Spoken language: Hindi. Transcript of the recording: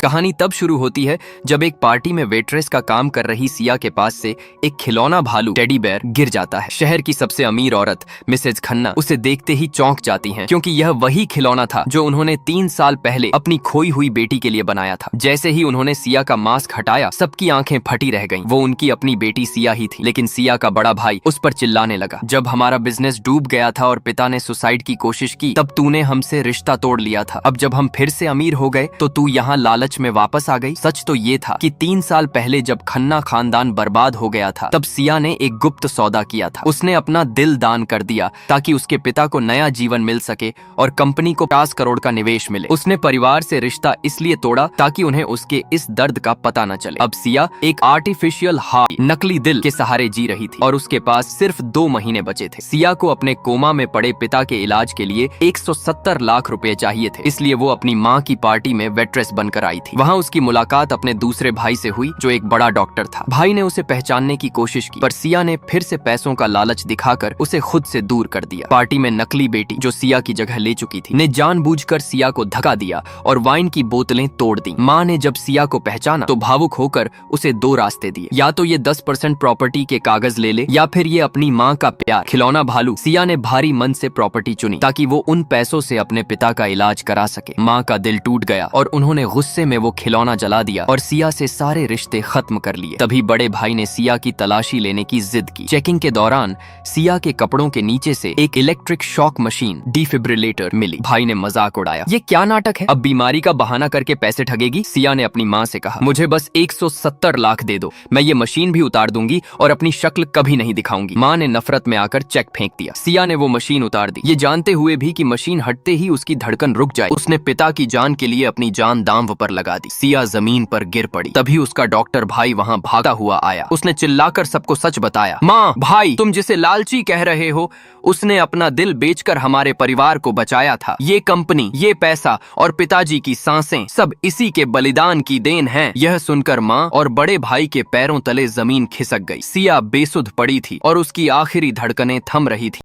कहानी तब शुरू होती है जब एक पार्टी में वेट्रेस का काम कर रही सिया के पास से एक खिलौना भालू टेडी बेयर गिर जाता है। शहर की सबसे अमीर औरत मिसेज खन्ना उसे देखते ही चौंक जाती हैं, क्योंकि यह वही खिलौना था जो उन्होंने 3 साल पहले अपनी खोई हुई बेटी के लिए बनाया था। जैसे ही उन्होंने सिया का मास्क हटाया, सबकी आंखें फटी रह गईं। वो उनकी अपनी बेटी सिया ही थी, लेकिन सिया का बड़ा भाई उस पर चिल्लाने लगा, जब हमारा बिजनेस डूब गया था और पिता ने सुसाइड की कोशिश की, तब तूने हमसे रिश्ता तोड़ लिया था। अब जब हम फिर से अमीर हो गए तो तू यहाँ लालच में वापस आ गई। सच तो ये था कि 3 साल पहले जब खन्ना खानदान बर्बाद हो गया था, तब सिया ने एक गुप्त सौदा किया था। उसने अपना दिल दान कर दिया ताकि उसके पिता को नया जीवन मिल सके और कंपनी को 50 करोड़ का निवेश मिले। उसने परिवार से रिश्ता इसलिए तोड़ा ताकि उन्हें उसके इस दर्द का पता न चले। अब सिया एक आर्टिफिशियल हार्ट, नकली दिल के सहारे जी रही थी और उसके पास सिर्फ 2 महीने बचे थे। सिया को अपने कोमा में पड़े पिता के इलाज के लिए 170 लाख रुपए चाहिए थे, इसलिए वो अपनी माँ की पार्टी में वेट्रेस बनकर आई थी। वहाँ उसकी मुलाकात अपने दूसरे भाई से हुई, जो एक बड़ा डॉक्टर था। भाई ने उसे पहचानने की कोशिश की, पर सिया ने फिर से पैसों का लालच दिखाकर उसे खुद से दूर कर दिया। पार्टी में नकली बेटी, जो सिया की जगह ले चुकी थी, ने जानबूझकर सिया को धक्का दिया और वाइन की बोतलें तोड़ दी। माँ ने जब सिया को पहचाना तो भावुक होकर उसे 2 रास्ते दिए, या तो ये 10% प्रॉपर्टी के कागज ले ले, या फिर ये अपनी माँ का प्यार खिलौना भालू। सिया ने भारी मन से प्रॉपर्टी चुनी ताकि वो उन पैसों से अपने पिता का इलाज करा सके। माँ का दिल टूट गया और उन्होंने गुस्से में वो खिलौना जला दिया और सिया से सारे रिश्ते खत्म कर लिए। तभी बड़े भाई ने सिया की तलाशी लेने की जिद की। चेकिंग के दौरान सिया के कपड़ों के नीचे से एक इलेक्ट्रिक शॉक मशीन, डिफिब्रिलेटर मिली। भाई ने मजाक उड़ाया, ये क्या नाटक है, अब बीमारी का बहाना करके पैसे ठगेगी। सिया ने अपनी माँ से कहा, मुझे बस 170 लाख दे दो, मैं ये मशीन भी उतार दूंगी और अपनी शक्ल कभी नहीं दिखाऊंगी। माँ ने नफरत में आकर चेक फेंक दिया। सिया ने वो मशीन उतार दी, ये जानते हुए भी कि मशीन हटते ही उसकी धड़कन रुक जाए। उसने पिता की जान के लिए अपनी जान दांव पर लगा दी। सिया जमीन पर गिर पड़ी। तभी उसका डॉक्टर भाई वहाँ भागता हुआ आया। उसने चिल्लाकर सबको सच बताया, माँ, भाई, तुम जिसे लालची कह रहे हो, उसने अपना दिल बेचकर हमारे परिवार को बचाया था। ये कंपनी, ये पैसा और पिताजी की सांसें सब इसी के बलिदान की देन हैं। यह सुनकर माँ और बड़े भाई के पैरों तले जमीन खिसक गई। सिया बेसुध पड़ी थी और उसकी आखिरी धड़कनें थम रही थी।